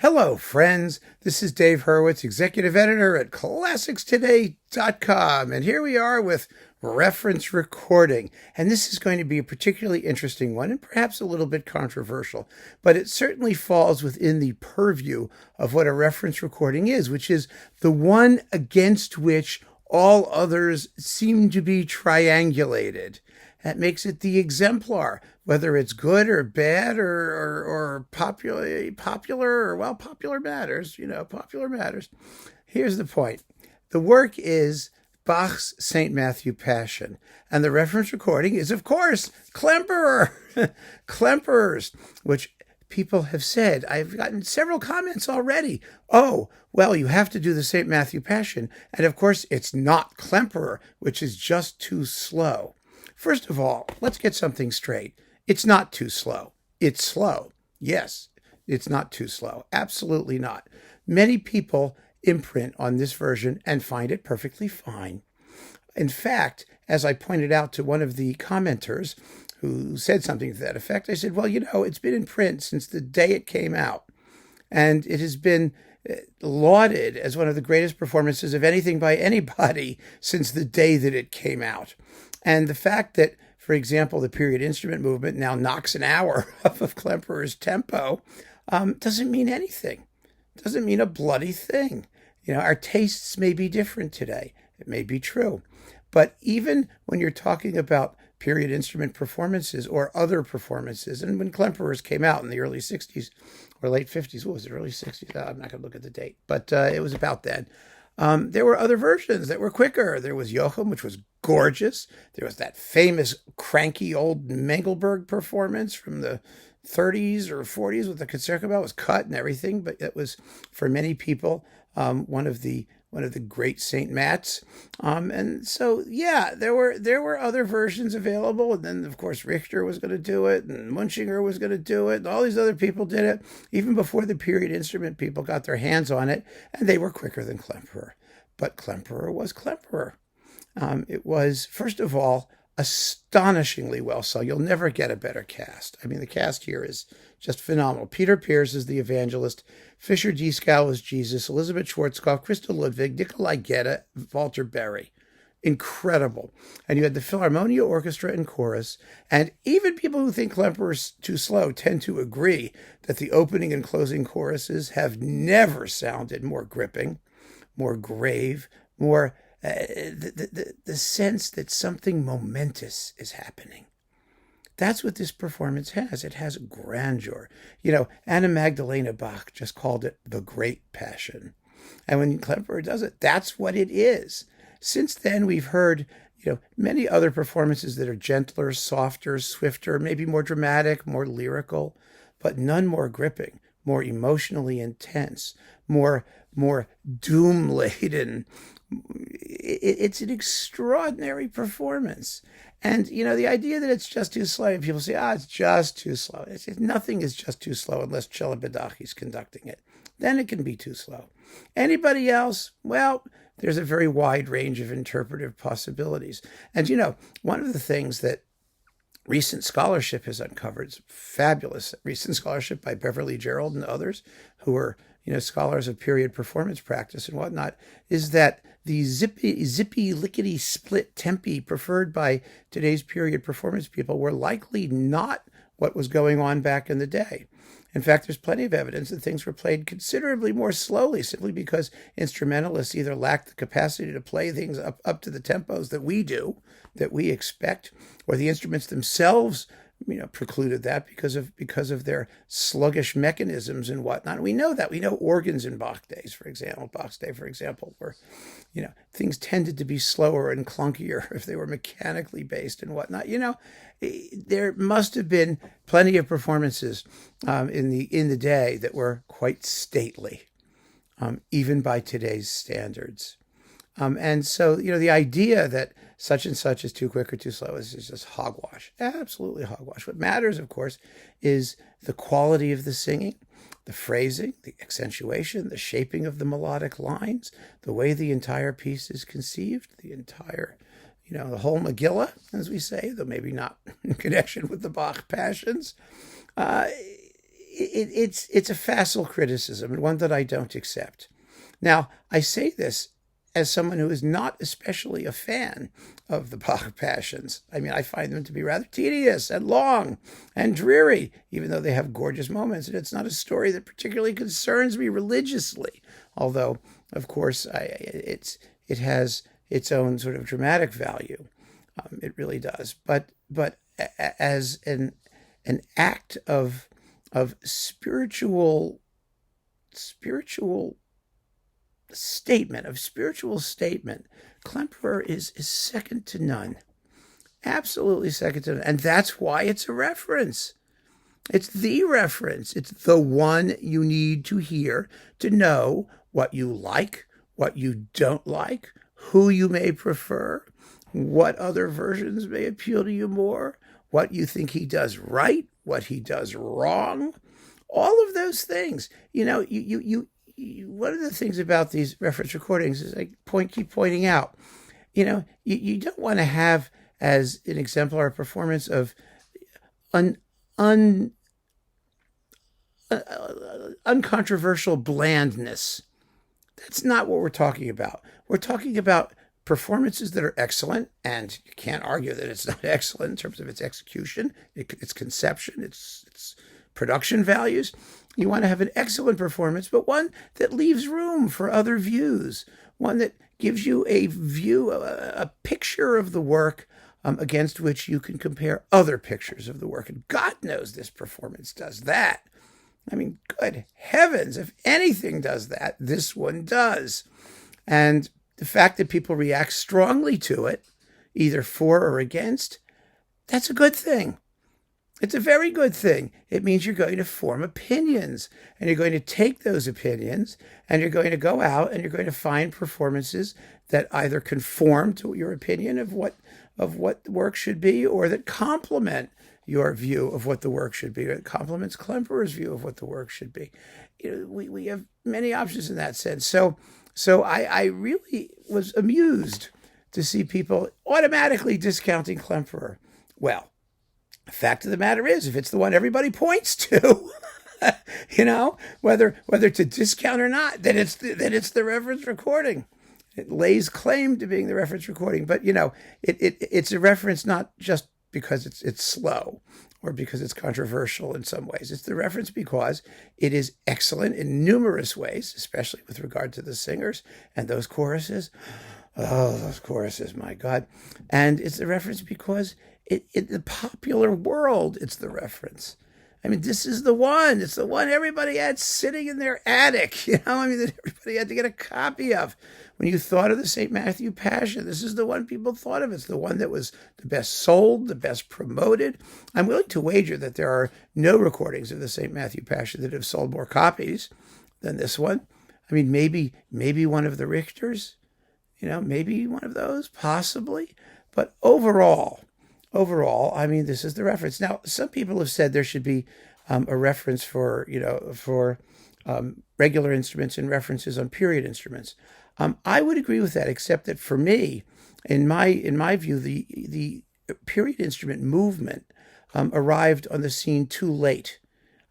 Hello, friends. This is Dave Hurwitz, executive editor at ClassicsToday.com. And here we are with reference recording. And this is going to be a particularly interesting one and perhaps a little bit controversial, but it certainly falls within the purview of what a reference recording is, which is the one against which all others seem to be triangulated. That makes it the exemplar, whether it's good or bad or popular matters, popular matters. Here's the point. The work is Bach's St. Matthew Passion, and the reference recording is, of course, Klemperer, Klemperers, which people have said. I've gotten several comments already. Oh, well, you have to do the St. Matthew Passion, and of course, it's not Klemperer, which is just too slow. First of all, let's get something straight. It's not too slow. It's slow. Yes, it's not too slow. Absolutely not. Many people imprint on this version and find it perfectly fine. In fact, as I pointed out to one of the commenters who said something to that effect, I said, well, it's been in print since the day it came out, and it has been lauded as one of the greatest performances of anything by anybody since the day that it came out. And the fact that, for example, the period instrument movement now knocks an hour off of Klemperer's tempo doesn't mean anything. Doesn't mean a bloody thing. Our tastes may be different today. It may be true. But even when you're talking about period instrument performances or other performances, and when Klemperer's came out in the early 60s or late 50s, what was it, early 60s? I'm not going to look at the date, but it was about then. There were other versions that were quicker. There was Joachim, which was gorgeous. There was that famous cranky old Mengelberg performance from the 30s or 40s with the Concertgebouw. It was cut and everything, but it was, for many people, one of the great Saint Mats. And so, yeah, there were other versions available. And then, of course, Richter was going to do it, and Munchinger was going to do it, and all these other people did it, even before the period instrument people got their hands on it, and they were quicker than Klemperer. But Klemperer was Klemperer. It was, first of all, astonishingly well sung. You'll never get a better cast. I mean, the cast here is just phenomenal. Pears is the evangelist. Fischer-Dieskau is Jesus. Elizabeth Schwarzkopf, Crystal Ludwig, Nikolai Gedda, Walter Berry. Incredible. And you had the Philharmonia Orchestra and chorus. And even people who think Klemperer's too slow tend to agree that the opening and closing choruses have never sounded more gripping, more grave, more the sense that something momentous is happening. That's what this performance has. It has grandeur. Anna Magdalena Bach just called it the Great Passion. And when Klemperer does it, that's what it is. Since then, we've heard, many other performances that are gentler, softer, swifter, maybe more dramatic, more lyrical, but none more gripping, more emotionally intense, more doom-laden. It's an extraordinary performance. And, the idea that it's just too slow, and people say, it's just too slow. Nothing is just too slow unless Celibidache's conducting it. Then it can be too slow. Anybody else? Well, there's a very wide range of interpretive possibilities. And, one of the things that recent scholarship has uncovered, it's fabulous recent scholarship by Beverly Gerald and others who are, scholars of period performance practice and whatnot, is that the zippy, lickety split tempi preferred by today's period performance people were likely not what was going on back in the day. In fact, there's plenty of evidence that things were played considerably more slowly, simply because instrumentalists either lacked the capacity to play things up to the tempos that we do, that we expect, or the instruments themselves precluded that because of their sluggish mechanisms and whatnot. We know that. We know organs in Bach's day, for example, where, things tended to be slower and clunkier if they were mechanically based and whatnot. There must have been plenty of performances in the day that were quite stately, even by today's standards. And so, the idea that such and such is too quick or too slow is just hogwash. Absolutely hogwash. What matters, of course, is the quality of the singing, the phrasing, the accentuation, the shaping of the melodic lines, the way the entire piece is conceived, the entire, the whole Megillah, as we say, though maybe not in connection with the Bach passions. it's a facile criticism, and one that I don't accept. Now, I say this as someone who is not especially a fan of the Bach Passions. I mean, I find them to be rather tedious and long and dreary, even though they have gorgeous moments. And it's not a story that particularly concerns me religiously, although, of course, it has its own sort of dramatic value. It really does. But as an act of spiritual statement, Klemperer is second to none. Absolutely second to none. And that's why it's a reference. It's the reference. It's the one you need to hear to know what you like, what you don't like, who you may prefer, what other versions may appeal to you more, what you think he does right, what he does wrong, all of those things. You know, one of the things about these reference recordings is I keep pointing out, you know, you don't want to have as an exemplar performance of uncontroversial blandness. That's not what we're talking about. We're talking about performances that are excellent, and you can't argue that it's not excellent in terms of its execution, its conception, its production values. You want to have an excellent performance, but one that leaves room for other views, one that gives you a view, a picture of the work against which you can compare other pictures of the work. And God knows this performance does that. I mean, good heavens, if anything does that, this one does. And the fact that people react strongly to it, either for or against, that's a good thing. It's a very good thing. It means you're going to form opinions, and you're going to take those opinions, and you're going to go out and you're going to find performances that either conform to your opinion of what the work should be, or that complement your view of what the work should be, or that complements Klemperer's view of what the work should be. You know, we have many options in that sense. So I really was amused to see people automatically discounting Klemperer. Well, the fact of the matter is, if it's the one everybody points to, you know, whether to discount or not, then it's the reference recording. It lays claim to being the reference recording, but you know, it's a reference not just because it's slow or because it's controversial in some ways. It's the reference because it is excellent in numerous ways, especially with regard to the singers and those choruses. Oh, those choruses, my God. And it's the reference because in the popular world, it's the reference. I mean, this is the one. It's the one everybody had sitting in their attic, you know? I mean, that everybody had to get a copy of. When you thought of the St. Matthew Passion, this is the one people thought of. It's the one that was the best sold, the best promoted. I'm willing to wager that there are no recordings of the St. Matthew Passion that have sold more copies than this one. I mean, maybe one of the Richters, you know, maybe one of those, possibly. But overall, I mean, this is the reference. Now, some people have said there should be a reference for regular instruments and references on period instruments. I would agree with that, except that for me, in my view, the period instrument movement arrived on the scene too late.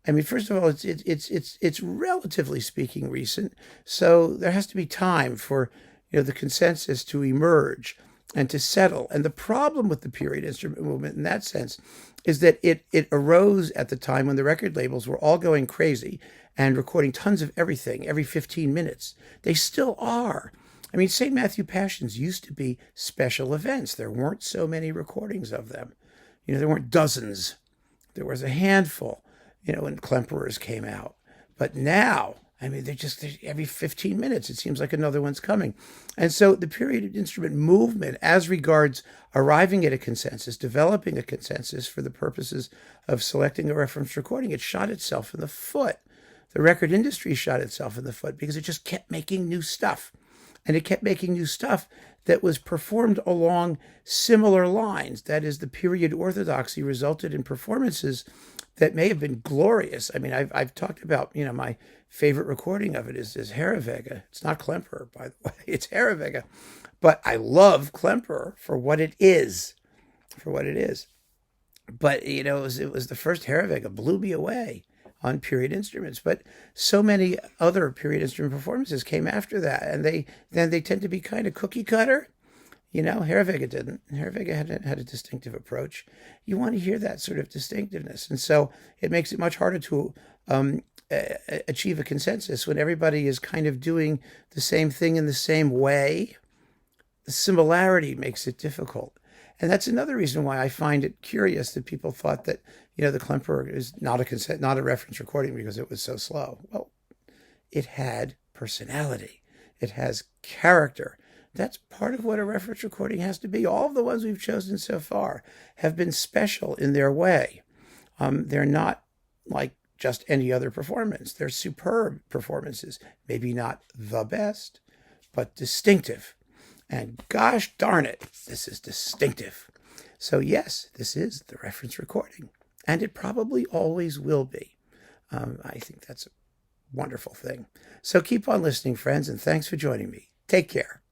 I mean, first of all, it's relatively speaking recent, so there has to be time for the consensus to emerge and to settle. And the problem with the period instrument movement in that sense is that it arose at the time when the record labels were all going crazy and recording tons of everything every 15 minutes. They still are. I mean, St. Matthew Passions used to be special events. There weren't so many recordings of them. There weren't dozens. There was a handful, when Klemperers came out. But now, I mean, they're every 15 minutes, it seems like another one's coming. And so the period instrument movement, as regards arriving at a consensus, developing a consensus for the purposes of selecting a reference recording, it shot itself in the foot. The record industry shot itself in the foot because it just kept making new stuff. And it kept making new stuff that was performed along similar lines. That is, the period orthodoxy resulted in performances that may have been glorious. I mean, I've talked about, my favorite recording of it is Herreweghe. It's not Klemperer, by the way. It's Herreweghe. But I love Klemperer for what it is. But, it was the first Herreweghe blew me away. on period instruments. But so many other period instrument performances came after that, and they tend to be kind of cookie cutter. Herweghe didn't. Herweghe had a distinctive approach. You want to hear that sort of distinctiveness. And so it makes it much harder to achieve a consensus when everybody is kind of doing the same thing in the same way. The similarity makes it difficult. And that's another reason why I find it curious that people thought that, the Klemperer is not a reference recording because it was so slow. Well, it had personality. It has character. That's part of what a reference recording has to be. All of the ones we've chosen so far have been special in their way. They're not like just any other performance. They're superb performances. Maybe not the best, but distinctive. And gosh darn it, this is distinctive. So yes, this is the reference recording. And it probably always will be. I think that's a wonderful thing. So keep on listening, friends, and thanks for joining me. Take care.